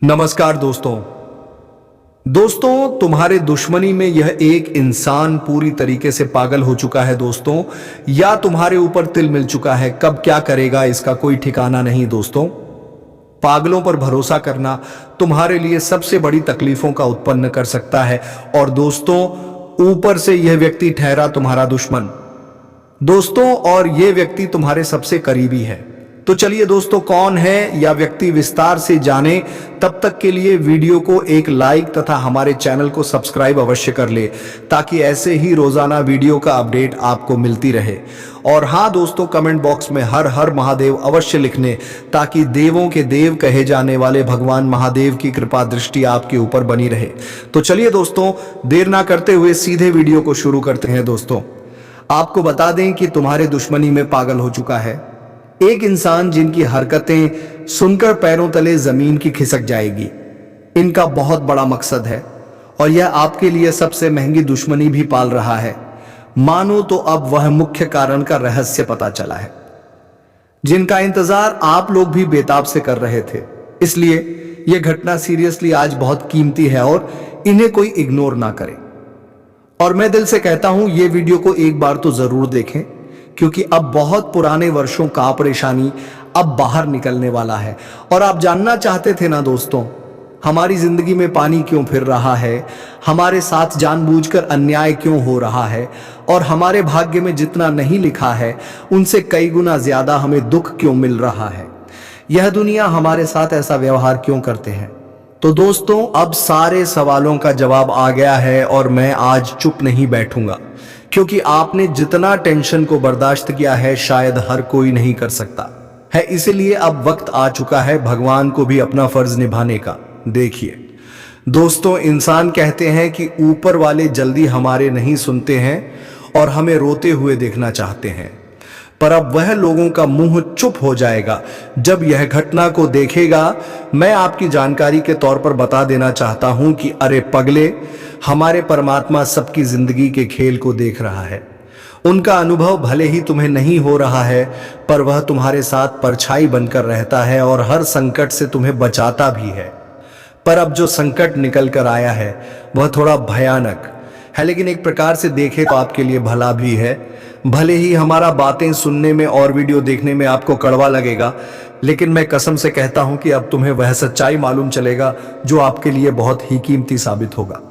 नमस्कार दोस्तों तुम्हारे दुश्मनी में यह एक इंसान पूरी तरीके से पागल हो चुका है दोस्तों, या तुम्हारे ऊपर तिल मिल चुका है। कब क्या करेगा इसका कोई ठिकाना नहीं दोस्तों। पागलों पर भरोसा करना तुम्हारे लिए सबसे बड़ी तकलीफों का उत्पन्न कर सकता है। और दोस्तों ऊपर से यह व्यक्ति ठहरा तुम्हारा दुश्मन दोस्तों, और यह व्यक्ति तुम्हारे सबसे करीबी है। तो चलिए दोस्तों, कौन है या व्यक्ति विस्तार से जाने। तब तक के लिए वीडियो को एक लाइक तथा हमारे चैनल को सब्सक्राइब अवश्य कर ले, ताकि ऐसे ही रोजाना वीडियो का अपडेट आपको मिलती रहे। और हाँ दोस्तों, कमेंट बॉक्स में हर हर महादेव अवश्य लिखने, ताकि देवों के देव कहे जाने वाले भगवान महादेव की कृपा दृष्टि आपके ऊपर बनी रहे। तो चलिए दोस्तों, देर ना करते हुए सीधे वीडियो को शुरू करते हैं। दोस्तों आपको बता दें कि तुम्हारे दुश्मनी में पागल हो चुका है एक इंसान, जिनकी हरकतें सुनकर पैरों तले जमीन की खिसक जाएगी। इनका बहुत बड़ा मकसद है और यह आपके लिए सबसे महंगी दुश्मनी भी पाल रहा है। मानो तो अब वह मुख्य कारण का रहस्य पता चला है, जिनका इंतजार आप लोग भी बेताब से कर रहे थे। इसलिए यह घटना सीरियसली आज बहुत कीमती है और इन्हें कोई इग्नोर ना करे। और मैं दिल से कहता हूं, यह वीडियो को एक बार तो जरूर देखें, क्योंकि अब बहुत पुराने वर्षों का परेशानी अब बाहर निकलने वाला है। और आप जानना चाहते थे ना दोस्तों, हमारी जिंदगी में पानी क्यों फिर रहा है, हमारे साथ जानबूझकर अन्याय क्यों हो रहा है, और हमारे भाग्य में जितना नहीं लिखा है उनसे कई गुना ज्यादा हमें दुख क्यों मिल रहा है। यह दुनिया हमारे साथ ऐसा व्यवहार क्यों करते हैं। तो दोस्तों अब सारे सवालों का जवाब आ गया है और मैं आज चुप नहीं बैठूंगा, क्योंकि आपने जितना टेंशन को बर्दाश्त किया है शायद हर कोई नहीं कर सकता है। इसलिए अब वक्त आ चुका है भगवान को भी अपना फर्ज निभाने का। देखिए दोस्तों, इंसान कहते हैं कि ऊपर वाले जल्दी हमारे नहीं सुनते हैं और हमें रोते हुए देखना चाहते हैं। पर अब वह लोगों का मुंह चुप हो जाएगा जब यह घटना को देखेगा। मैं आपकी जानकारी के तौर पर बता देना चाहता हूं कि अरे पगले, हमारे परमात्मा सबकी जिंदगी के खेल को देख रहा है। उनका अनुभव भले ही तुम्हें नहीं हो रहा है, पर वह तुम्हारे साथ परछाई बनकर रहता है और हर संकट से तुम्हें बचाता भी है। पर अब जो संकट निकल कर आया है वह थोड़ा भयानक है, लेकिन एक प्रकार से देखे तो आपके लिए भला भी है। भले ही हमारा बातें सुनने में और वीडियो देखने में आपको कड़वा लगेगा, लेकिन मैं कसम से कहता हूं कि अब तुम्हें वह सच्चाई मालूम चलेगा जो आपके लिए बहुत ही कीमती साबित होगा।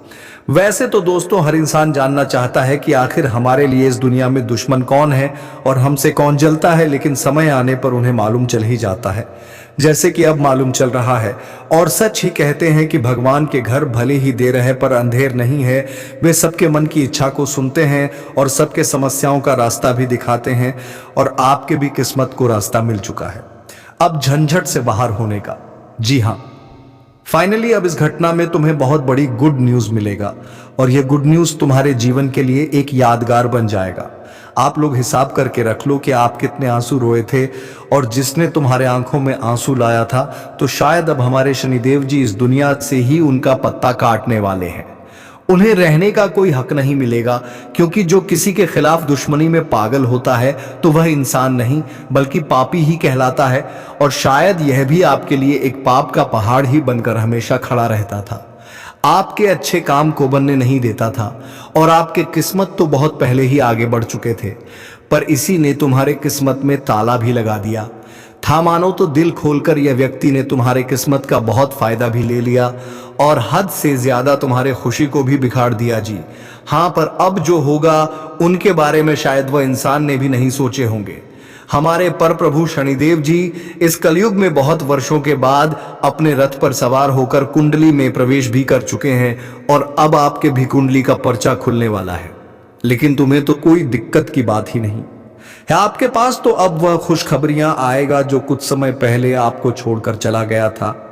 वैसे तो दोस्तों हर इंसान जानना चाहता है कि आखिर हमारे लिए इस दुनिया में दुश्मन कौन है और हमसे कौन जलता है, लेकिन समय आने पर उन्हें मालूम चल ही जाता है, जैसे कि अब मालूम चल रहा है। और सच ही कहते हैं कि भगवान के घर भले ही देर है पर अंधेर नहीं है। वे सबके मन की इच्छा को सुनते हैं और सबके समस्याओं का रास्ता भी दिखाते हैं। और आपके भी किस्मत को रास्ता मिल चुका है अब झंझट से बाहर होने का। जी हाँ, फाइनली अब इस घटना में तुम्हें बहुत बड़ी गुड न्यूज मिलेगा, और यह गुड न्यूज तुम्हारे जीवन के लिए एक यादगार बन जाएगा। आप लोग हिसाब करके रख लो कि आप कितने आंसू रोए थे, और जिसने तुम्हारे आंखों में आंसू लाया था, तो शायद अब हमारे शनिदेव जी इस दुनिया से ही उनका पत्ता काटने वाले हैं। उन्हें रहने का कोई हक नहीं मिलेगा, क्योंकि जो किसी के खिलाफ दुश्मनी में पागल होता है तो वह इंसान नहीं बल्कि पापी ही कहलाता है। और शायद यह भी आपके लिए एक पाप का पहाड़ ही बनकर हमेशा खड़ा रहता था, आपके अच्छे काम को बनने नहीं देता था। और आपके किस्मत तो बहुत पहले ही आगे बढ़ चुके थे, पर इसी ने तुम्हारे किस्मत में ताला भी लगा दिया था। मानो तो दिल खोलकर यह व्यक्ति ने तुम्हारे किस्मत का बहुत फायदा भी ले लिया और हद से ज्यादा तुम्हारे खुशी को भी बिगाड़ दिया जी हाँ। पर अब जो होगा उनके बारे में शायद वह इंसान ने भी नहीं सोचे होंगे। हमारे पर प्रभु शनिदेव जी इस कलयुग में बहुत वर्षों के बाद अपने रथ पर सवार होकर कुंडली में प्रवेश भी कर चुके हैं, और अब आपके भी कुंडली का पर्चा खुलने वाला है। लेकिन तुम्हें तो कोई दिक्कत की बात ही नहीं है। आपके पास तो अब वह खुशखबरियां आएगा जो कुछ समय पहले आपको छोड़कर चला गया था,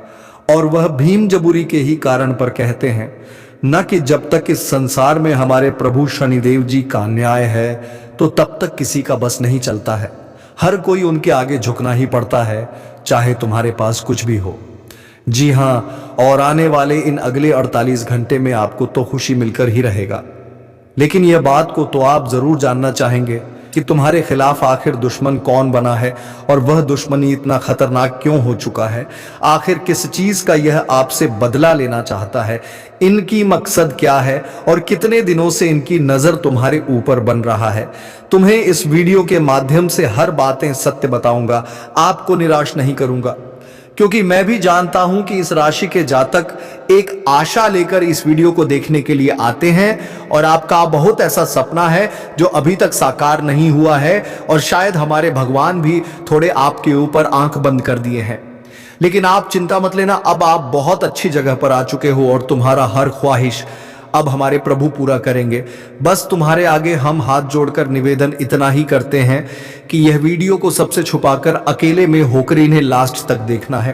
और वह भीम जबूरी के ही कारण पर कहते हैं न कि जब तक इस संसार में हमारे प्रभु शनिदेव जी का न्याय है तो तब तक किसी का बस नहीं चलता है। हर कोई उनके आगे झुकना ही पड़ता है, चाहे तुम्हारे पास कुछ भी हो। जी हाँ, और आने वाले इन अगले 48 घंटे में आपको तो खुशी मिलकर ही रहेगा। लेकिन यह बात को तो आप जरूर जानना चाहेंगे कि तुम्हारे खिलाफ आखिर दुश्मन कौन बना है और वह दुश्मनी इतना खतरनाक क्यों हो चुका है। आखिर किस चीज का यह आपसे बदला लेना चाहता है, इनकी मकसद क्या है और कितने दिनों से इनकी नजर तुम्हारे ऊपर बन रहा है। तुम्हें इस वीडियो के माध्यम से हर बातें सत्य बताऊंगा, आपको निराश नहीं करूंगा, क्योंकि मैं भी जानता हूं कि इस राशि के जातक एक आशा लेकर इस वीडियो को देखने के लिए आते हैं और आपका बहुत ऐसा सपना है जो अभी तक साकार नहीं हुआ है और शायद हमारे भगवान भी थोड़े आपके ऊपर आंख बंद कर दिए हैं। लेकिन आप चिंता मत लेना, अब आप बहुत अच्छी जगह पर आ चुके हो और तुम्हारा हर ख्वाहिश अब हमारे प्रभु पूरा करेंगे। बस तुम्हारे आगे हम हाथ जोड़कर निवेदन इतना ही करते हैं कि यह वीडियो को सबसे छुपाकर अकेले में होकर इन्हें लास्ट तक देखना है,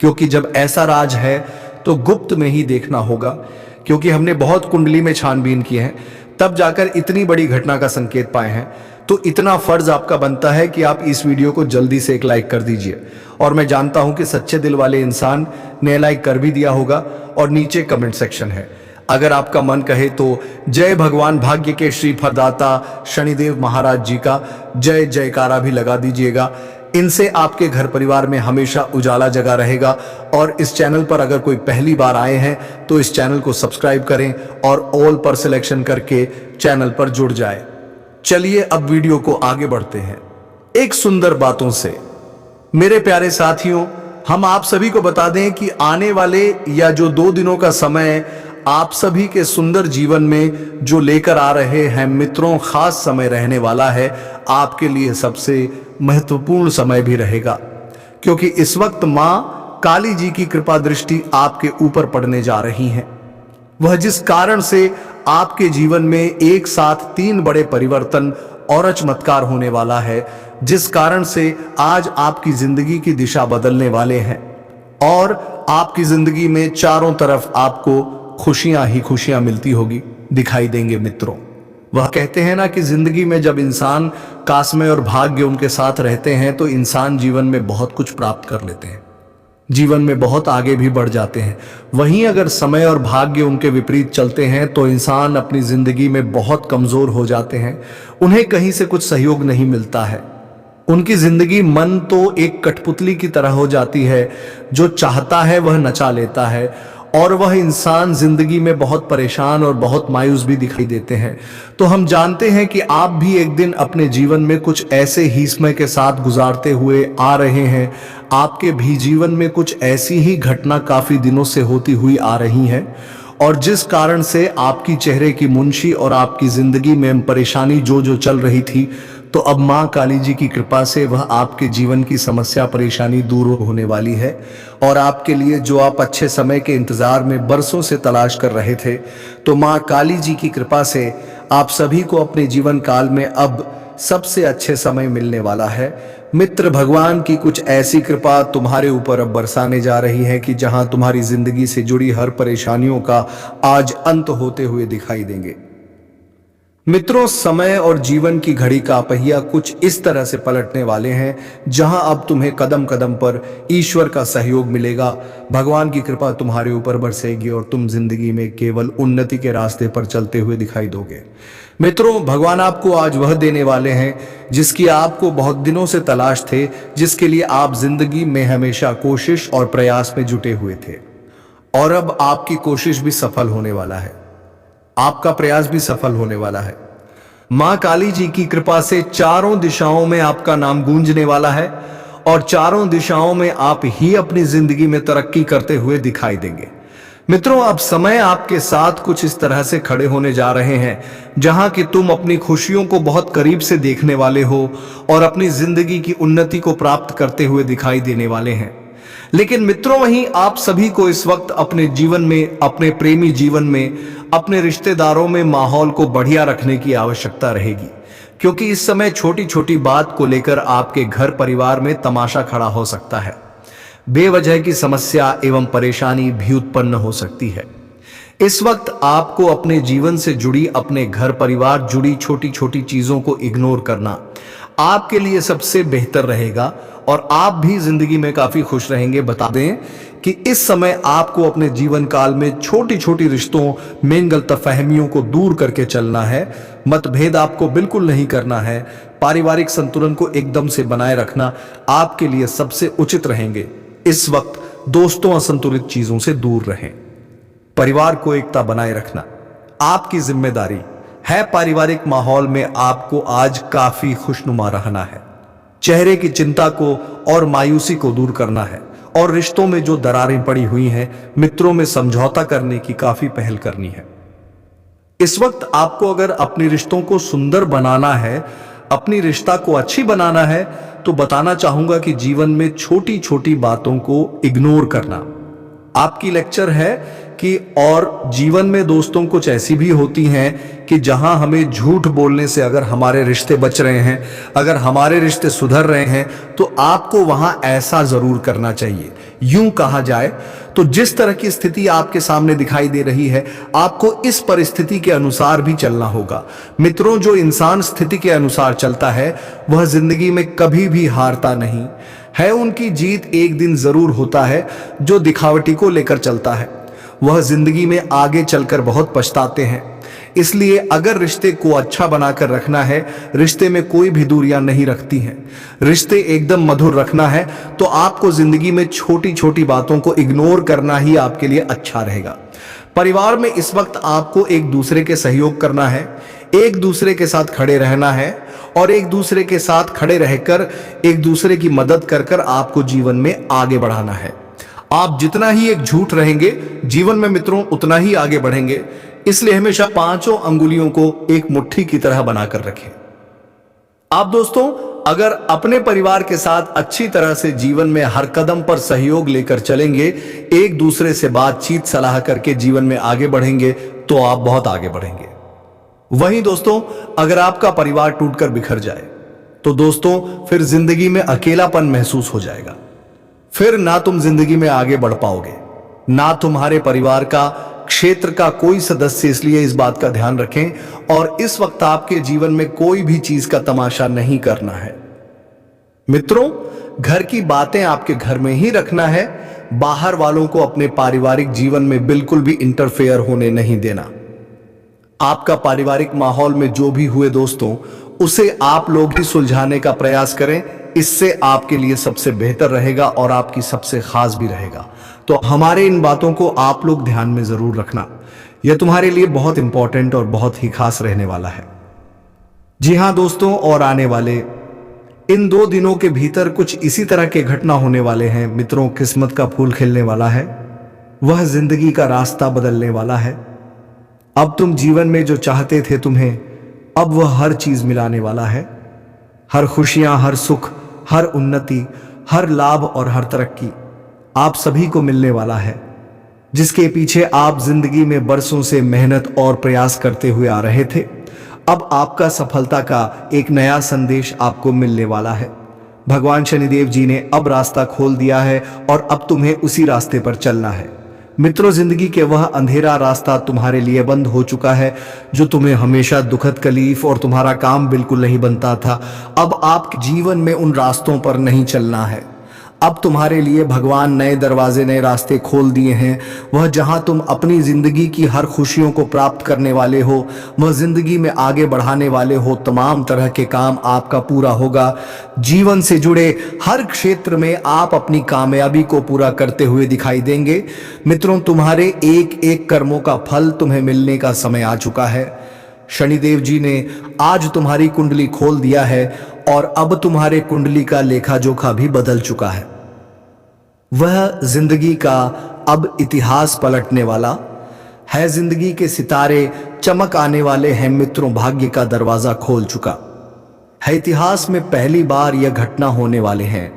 क्योंकि जब ऐसा राज है तो गुप्त में ही देखना होगा। क्योंकि हमने बहुत कुंडली में छानबीन की है, तब जाकर इतनी बड़ी घटना का संकेत पाए हैं। तो इतना फर्ज आपका बनता है कि आप इस वीडियो को जल्दी से एक लाइक कर दीजिए। और मैं जानता हूं कि सच्चे दिल वाले इंसान ने लाइक कर भी दिया होगा और नीचे कमेंट सेक्शन है। अगर आपका मन कहे तो जय भगवान भाग्य के श्री फलदाता शनिदेव महाराज जी का जय जयकारा भी लगा दीजिएगा। इनसे आपके घर परिवार में हमेशा उजाला जगा रहेगा। और इस चैनल पर अगर कोई पहली बार आए हैं तो इस चैनल को सब्सक्राइब करें और ऑल पर सिलेक्शन करके चैनल पर जुड़ जाए। चलिए अब वीडियो को आगे बढ़ते हैं एक सुंदर बातों से। मेरे प्यारे साथियों, हम आप सभी को बता दें कि आने वाले या जो 2 दिनों का समय आप सभी के सुंदर जीवन में जो लेकर आ रहे हैं मित्रों, खास समय रहने वाला है। आपके लिए सबसे महत्वपूर्ण समय भी रहेगा, क्योंकि इस वक्त मां काली जी की कृपा दृष्टि आपके ऊपर पड़ने जा रही है। वह जिस कारण से आपके जीवन में एक साथ 3 बड़े परिवर्तन और चमत्कार होने वाला है, जिस कारण से आज आपकी जिंदगी की दिशा बदलने वाले हैं और आपकी जिंदगी में चारों तरफ आपको खुशियां ही खुशियां मिलती होगी, दिखाई देंगे मित्रों। वह कहते हैं ना कि जिंदगी में जब इंसान कास्मे और भाग्य उनके साथ रहते हैं तो इंसान जीवन में बहुत कुछ प्राप्त कर लेते हैं, जीवन में बहुत आगे भी बढ़ जाते हैं। वहीं अगर समय और भाग्य उनके विपरीत चलते हैं तो इंसान अपनी जिंदगी में बहुत कमजोर हो जाते हैं, उन्हें कहीं से कुछ सहयोग नहीं मिलता है। उनकी जिंदगी मन तो एक कठपुतली की तरह हो जाती है, जो चाहता है वह नचा लेता है और वह इंसान जिंदगी में बहुत परेशान और बहुत मायूस भी दिखाई देते हैं। तो हम जानते हैं कि आप भी एक दिन अपने जीवन में कुछ ऐसे ही समय के साथ गुजारते हुए आ रहे हैं। आपके भी जीवन में कुछ ऐसी ही घटना काफी दिनों से होती हुई आ रही है और जिस कारण से आपकी चेहरे की मुंशी और आपकी जिंदगी में परेशानी जो चल रही थी, तो अब मां काली जी की कृपा से वह आपके जीवन की समस्या परेशानी दूर होने वाली है। और आपके लिए जो आप अच्छे समय के इंतजार में बरसों से तलाश कर रहे थे, तो मां काली जी की कृपा से आप सभी को अपने जीवन काल में अब सबसे अच्छे समय मिलने वाला है। मित्र, भगवान की कुछ ऐसी कृपा तुम्हारे ऊपर अब बरसाने जा रही है कि जहां तुम्हारी जिंदगी से जुड़ी हर परेशानियों का आज अंत होते हुए दिखाई देंगे। मित्रों, समय और जीवन की घड़ी का पहिया कुछ इस तरह से पलटने वाले हैं, जहां अब तुम्हें कदम कदम पर ईश्वर का सहयोग मिलेगा। भगवान की कृपा तुम्हारे ऊपर बरसेगी और तुम जिंदगी में केवल उन्नति के रास्ते पर चलते हुए दिखाई दोगे। मित्रों, भगवान आपको आज वह देने वाले हैं जिसकी आपको बहुत दिनों से तलाश थे, जिसके लिए आप जिंदगी में हमेशा कोशिश और प्रयास में जुटे हुए थे। और अब आपकी कोशिश भी सफल होने वाला है, आपका प्रयास भी सफल होने वाला है। मां काली जी की कृपा से चारों दिशाओं में आपका नाम गूंजने वाला है और चारों दिशाओं में आप ही अपनी जिंदगी में तरक्की करते हुए दिखाई देंगे। मित्रों, अब समय आपके साथ कुछ इस तरह से खड़े होने जा रहे हैं जहां कि तुम अपनी खुशियों को बहुत करीब से देखने वाले हो और अपनी जिंदगी की उन्नति को प्राप्त करते हुए दिखाई देने वाले हैं। लेकिन मित्रों, वहीं आप सभी को इस वक्त अपने जीवन में, अपने प्रेमी जीवन में, अपने रिश्तेदारों में माहौल को बढ़िया रखने की आवश्यकता रहेगी, क्योंकि इस समय छोटी छोटी बात को लेकर आपके घर परिवार में तमाशा खड़ा हो सकता है। बेवजह की समस्या एवं परेशानी भी उत्पन्न हो सकती है। इस वक्त आपको अपने जीवन से जुड़ी, अपने घर परिवार जुड़ी छोटी छोटी चीजों को इग्नोर करना आपके लिए सबसे बेहतर रहेगा और आप भी जिंदगी में काफी खुश रहेंगे। बता दें, कि इस समय आपको अपने जीवन काल में छोटी छोटी रिश्तों में गलतफहमियों को दूर करके चलना है। मतभेद आपको बिल्कुल नहीं करना है। पारिवारिक संतुलन को एकदम से बनाए रखना आपके लिए सबसे उचित रहेंगे। इस वक्त दोस्तों असंतुलित चीजों से दूर रहें। परिवार को एकता बनाए रखना आपकी जिम्मेदारी है। पारिवारिक माहौल में आपको आज काफी खुशनुमा रहना है। चेहरे की चिंता को और मायूसी को दूर करना है और रिश्तों में जो दरारें पड़ी हुई हैं, मित्रों में समझौता करने की काफी पहल करनी है। इस वक्त आपको अगर अपने रिश्तों को सुंदर बनाना है, अपनी रिश्ता को अच्छी बनाना है, तो बताना चाहूंगा कि जीवन में छोटी छोटी बातों को इग्नोर करना आपकी लेक्चर है कि और जीवन में दोस्तों कुछ ऐसी भी होती हैं कि जहां हमें झूठ बोलने से अगर हमारे रिश्ते बच रहे हैं, अगर हमारे रिश्ते सुधर रहे हैं, तो आपको वहां ऐसा जरूर करना चाहिए। यूं कहा जाए तो जिस तरह की स्थिति आपके सामने दिखाई दे रही है, आपको इस परिस्थिति के अनुसार भी चलना होगा। मित्रों, जो इंसान स्थिति के अनुसार चलता है वह जिंदगी में कभी भी हारता नहीं है। उनकी जीत एक दिन जरूर होता है। जो दिखावटी को लेकर चलता है वह जिंदगी में आगे चलकर बहुत पछताते हैं। इसलिए अगर रिश्ते को अच्छा बनाकर रखना है, रिश्ते में कोई भी दूरियां नहीं रखती हैं, रिश्ते एकदम मधुर रखना है, तो आपको जिंदगी में छोटी छोटी बातों को इग्नोर करना ही आपके लिए अच्छा रहेगा। परिवार में इस वक्त आपको एक दूसरे के सहयोग करना है, एक दूसरे के साथ खड़े रहना है और एक दूसरे के साथ खड़े रहकर एक दूसरे की मदद कर कर आपको जीवन में आगे बढ़ाना है। आप जितना ही एक झूठ रहेंगे जीवन में मित्रों, उतना ही आगे बढ़ेंगे। इसलिए हमेशा पांचों अंगुलियों को एक मुट्ठी की तरह बनाकर रखें। आप दोस्तों अगर अपने परिवार के साथ अच्छी तरह से जीवन में हर कदम पर सहयोग लेकर चलेंगे, एक दूसरे से बातचीत सलाह करके जीवन में आगे बढ़ेंगे, तो आप बहुत आगे बढ़ेंगे। वहीं दोस्तों अगर आपका परिवार टूटकर बिखर जाए तो दोस्तों फिर जिंदगी में अकेलापन महसूस हो जाएगा। फिर ना तुम जिंदगी में आगे बढ़ पाओगे, ना तुम्हारे परिवार का, क्षेत्र का कोई सदस्य। इसलिए इस बात का ध्यान रखें और इस वक्त आपके जीवन में कोई भी चीज का तमाशा नहीं करना है। मित्रों, घर की बातें आपके घर में ही रखना है। बाहर वालों को अपने पारिवारिक जीवन में बिल्कुल भी इंटरफेयर होने नहीं देना। आपका पारिवारिक माहौल में जो भी हुए दोस्तों, उसे आप लोग ही सुलझाने का प्रयास करें। इससे आपके लिए सबसे बेहतर रहेगा और आपकी सबसे खास भी रहेगा। तो हमारे इन बातों को आप लोग ध्यान में जरूर रखना। यह तुम्हारे लिए बहुत इंपॉर्टेंट और बहुत ही खास रहने वाला है। जी हां दोस्तों, और आने वाले इन 2 दिनों के भीतर कुछ इसी तरह के घटना होने वाले हैं। मित्रों, किस्मत का फूल खिलने वाला है, वह जिंदगी का रास्ता बदलने वाला है। अब तुम जीवन में जो चाहते थे तुम्हें, अब वह हर चीज मिलाने वाला है। हर खुशियां, हर सुख, हर उन्नति, हर लाभ और हर तरक्की आप सभी को मिलने वाला है, जिसके पीछे आप जिंदगी में बरसों से मेहनत और प्रयास करते हुए आ रहे थे। अब आपका सफलता का एक नया संदेश आपको मिलने वाला है। भगवान शनिदेव जी ने अब रास्ता खोल दिया है और अब तुम्हें उसी रास्ते पर चलना है। मित्रों, जिंदगी के वह अंधेरा रास्ता तुम्हारे लिए बंद हो चुका है जो तुम्हें हमेशा दुखद तकलीफ और तुम्हारा काम बिल्कुल नहीं बनता था। अब आपके जीवन में उन रास्तों पर नहीं चलना है। अब तुम्हारे लिए भगवान नए दरवाजे, नए रास्ते खोल दिए हैं। वह जहां तुम अपनी जिंदगी की हर खुशियों को प्राप्त करने वाले हो, वह जिंदगी में आगे बढ़ाने वाले हो। तमाम तरह के काम आपका पूरा होगा। जीवन से जुड़े हर क्षेत्र में आप अपनी कामयाबी को पूरा करते हुए दिखाई देंगे। मित्रों, तुम्हारे एक एक कर्मों का फल तुम्हें मिलने का समय आ चुका है। शनिदेव जी ने आज तुम्हारी कुंडली खोल दिया है और अब तुम्हारे कुंडली का लेखा जोखा भी बदल चुका है। वह जिंदगी का अब इतिहास पलटने वाला है। जिंदगी के सितारे चमक आने वाले हैं। मित्रों, भाग्य का दरवाजा खोल चुका है। इतिहास में पहली बार यह घटना होने वाले हैं।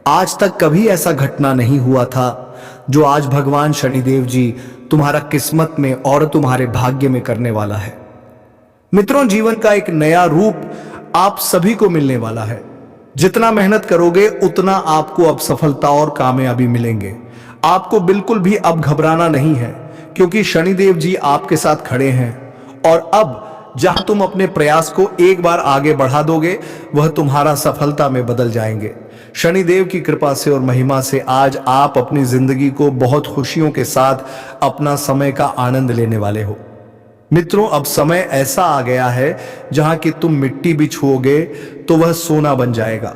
आज तक कभी ऐसा घटना नहीं हुआ था जो आज भगवान शनिदेव जी तुम्हारा किस्मत में और तुम्हारे भाग्य में करने वाला है। मित्रों, जीवन का एक नया रूप आप सभी को मिलने वाला है। जितना मेहनत करोगे उतना आपको अब सफलता और कामयाबी मिलेंगे। आपको बिल्कुल भी अब घबराना नहीं है, क्योंकि शनिदेव जी आपके साथ खड़े हैं। और अब जहां तुम अपने प्रयास को एक बार आगे बढ़ा दोगे, वह तुम्हारा सफलता में बदल जाएंगे। शनिदेव की कृपा से और महिमा से आज आप अपनी जिंदगी को बहुत खुशियों के साथ अपना समय का आनंद लेने वाले हो। मित्रों, अब समय ऐसा आ गया है जहां कि तुम मिट्टी भी छुओगे तो वह सोना बन जाएगा,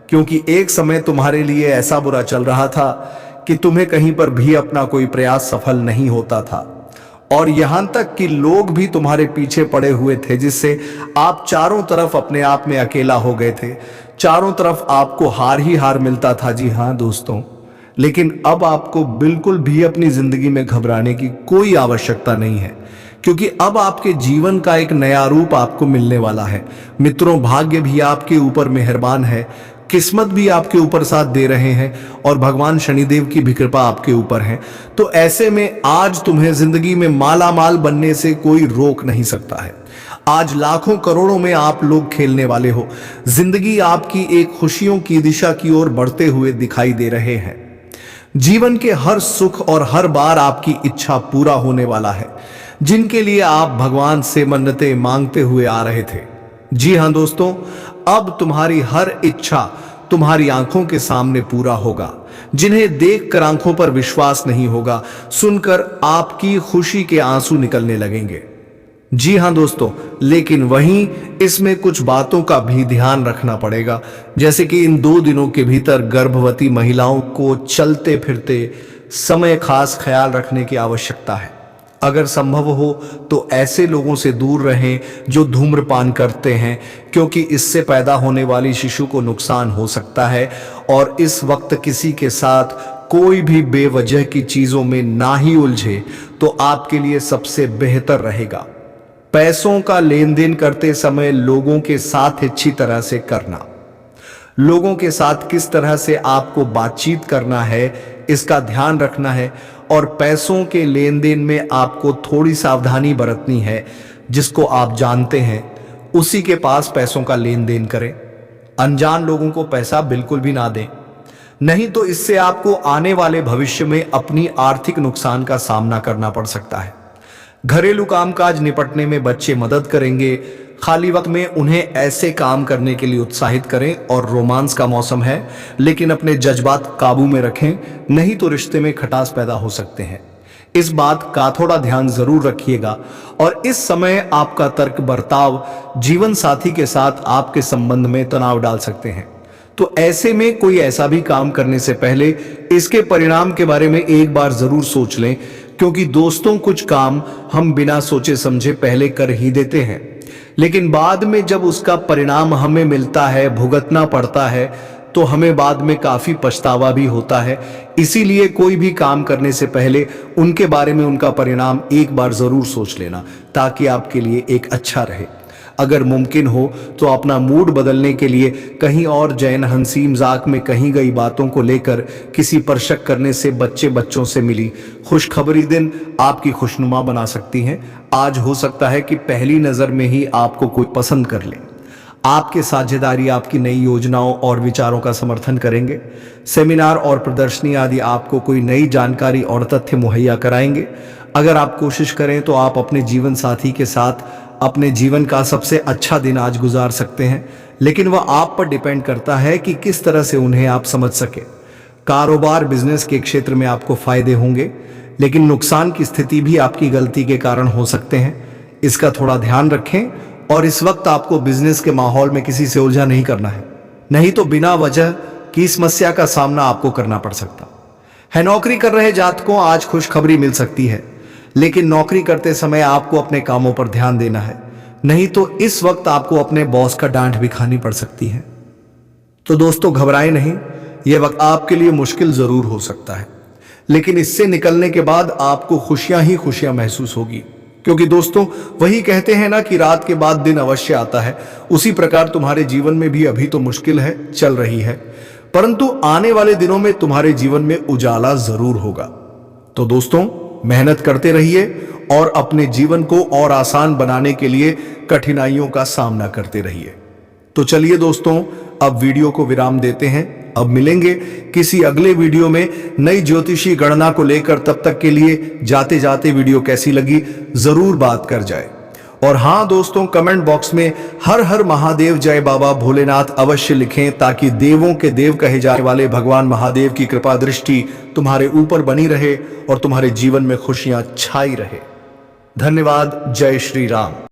क्योंकि एक समय तुम्हारे लिए ऐसा बुरा चल रहा था कि तुम्हें कहीं पर भी अपना कोई प्रयास सफल नहीं होता था और यहां तक कि लोग भी तुम्हारे पीछे पड़े हुए थे, जिससे आप चारों तरफ अपने आप में अकेला हो गए थे। चारों तरफ आपको हार ही हार मिलता था। जी हां दोस्तों, लेकिन अब आपको बिल्कुल भी अपनी जिंदगी में घबराने की कोई आवश्यकता नहीं है, क्योंकि अब आपके जीवन का एक नया रूप आपको मिलने वाला है। मित्रों, भाग्य भी आपके ऊपर मेहरबान है, किस्मत भी आपके ऊपर साथ दे रहे हैं और भगवान शनिदेव की भी कृपा आपके ऊपर है। तो ऐसे में आज तुम्हें जिंदगी में माला माल बनने से कोई रोक नहीं सकता है। आज लाखों करोड़ों में आप लोग खेलने वाले हो। जिंदगी आपकी एक खुशियों की दिशा की ओर बढ़ते हुए दिखाई दे रहे हैं। जीवन के हर सुख और हर बार आपकी इच्छा पूरा होने वाला है, जिनके लिए आप भगवान से मन्नतें मांगते हुए आ रहे थे। जी हां दोस्तों, अब तुम्हारी हर इच्छा तुम्हारी आंखों के सामने पूरा होगा। जिन्हें देखकर आंखों पर विश्वास नहीं होगा, सुनकर आपकी खुशी के आंसू निकलने लगेंगे। जी हां दोस्तों, लेकिन वहीं इसमें कुछ बातों का भी ध्यान रखना पड़ेगा, जैसे कि इन 2 दिनों के भीतर गर्भवती महिलाओं को चलते फिरते समय खास ख्याल रखने की आवश्यकता है। अगर संभव हो तो ऐसे लोगों से दूर रहें जो धूम्रपान करते हैं, क्योंकि इससे पैदा होने वाली शिशु को नुकसान हो सकता है और इस वक्त किसी के साथ कोई भी बेवजह की चीजों में ना ही उलझे तो आपके लिए सबसे बेहतर रहेगा। पैसों का लेन देन करते समय लोगों के साथ अच्छी तरह से करना, लोगों के साथ किस तरह से आपको बातचीत करना है इसका ध्यान रखना है और पैसों के लेन देन में आपको थोड़ी सावधानी बरतनी है। जिसको आप जानते हैं उसी के पास पैसों का लेन देन करें। अनजान लोगों को पैसा बिल्कुल भी ना दें, नहीं तो इससे आपको आने वाले भविष्य में अपनी आर्थिक नुकसान का सामना करना पड़ सकता है। घरेलू कामकाज निपटने में बच्चे मदद करेंगे। खाली वक्त में उन्हें ऐसे काम करने के लिए उत्साहित करें और रोमांस का मौसम है, लेकिन अपने जज्बात काबू में रखें, नहीं तो रिश्ते में खटास पैदा हो सकते हैं। इस बात का थोड़ा ध्यान जरूर रखिएगा और इस समय आपका तर्क बर्ताव जीवन साथी के साथ आपके संबंध में तनाव डाल सकते हैं। तो ऐसे में कोई ऐसा भी काम करने से पहले इसके परिणाम के बारे में एक बार जरूर सोच लें, क्योंकि दोस्तों कुछ काम हम बिना सोचे समझे पहले कर ही देते हैं, लेकिन बाद में जब उसका परिणाम हमें मिलता है, भुगतना पड़ता है, तो हमें बाद में काफी पछतावा भी होता है। इसीलिए कोई भी काम करने से पहले उनके बारे में उनका परिणाम एक बार जरूर सोच लेना, ताकि आपके लिए एक अच्छा रहे। अगर मुमकिन हो तो अपना मूड बदलने के लिए कहीं और जैन हंसी मजाक में कही गई बातों को लेकर किसी पर शक करने से बच्चों से मिली खुशखबरी दिन आपकी खुशनुमा बना सकती हैं। आज हो सकता है कि पहली नजर में ही आपको कोई पसंद कर ले। आपके साझेदारी आपकी नई योजनाओं और विचारों का समर्थन करेंगे। सेमिनार और प्रदर्शनी आदि आपको कोई नई जानकारी और तथ्य मुहैया कराएंगे। अगर आप कोशिश करें तो आप अपने जीवन साथी के साथ अपने जीवन का सबसे अच्छा दिन आज गुजार सकते हैं, लेकिन वह आप पर डिपेंड करता है कि किस तरह से उन्हें आप समझ सके। कारोबार बिजनेस के क्षेत्र में आपको फायदे होंगे, लेकिन नुकसान की स्थिति भी आपकी गलती के कारण हो सकते हैं। इसका थोड़ा ध्यान रखें और इस वक्त आपको बिजनेस के माहौल में किसी से उलझा नहीं करना है, नहीं तो बिना वजह की समस्या का सामना आपको करना पड़ सकता है। नौकरी कर रहे जातकों आज खुशखबरी मिल सकती है, लेकिन नौकरी करते समय आपको अपने कामों पर ध्यान देना है, नहीं तो इस वक्त आपको अपने बॉस का डांट भी खानी पड़ सकती है। तो दोस्तों घबराएं नहीं, यह वक्त आपके लिए मुश्किल जरूर हो सकता है, लेकिन इससे निकलने के बाद आपको खुशियां ही खुशियां महसूस होगी, क्योंकि दोस्तों वही कहते हैं ना कि रात के बाद दिन अवश्य आता है। उसी प्रकार तुम्हारे जीवन में भी अभी तो मुश्किल है, चल रही है, परंतु आने वाले दिनों में तुम्हारे जीवन में उजाला जरूर होगा। तो दोस्तों मेहनत करते रहिए और अपने जीवन को और आसान बनाने के लिए कठिनाइयों का सामना करते रहिए। तो चलिए दोस्तों अब वीडियो को विराम देते हैं। अब मिलेंगे किसी अगले वीडियो में नई ज्योतिषी गणना को लेकर। तब तक के लिए जाते जाते वीडियो कैसी लगी जरूर बात कर जाए। और हाँ दोस्तों, कमेंट बॉक्स में हर हर महादेव जय बाबा भोलेनाथ अवश्य लिखें, ताकि देवों के देव कहे जाने वाले भगवान महादेव की कृपा दृष्टि तुम्हारे ऊपर बनी रहे और तुम्हारे जीवन में खुशियां छाई रहे। धन्यवाद। जय श्री राम।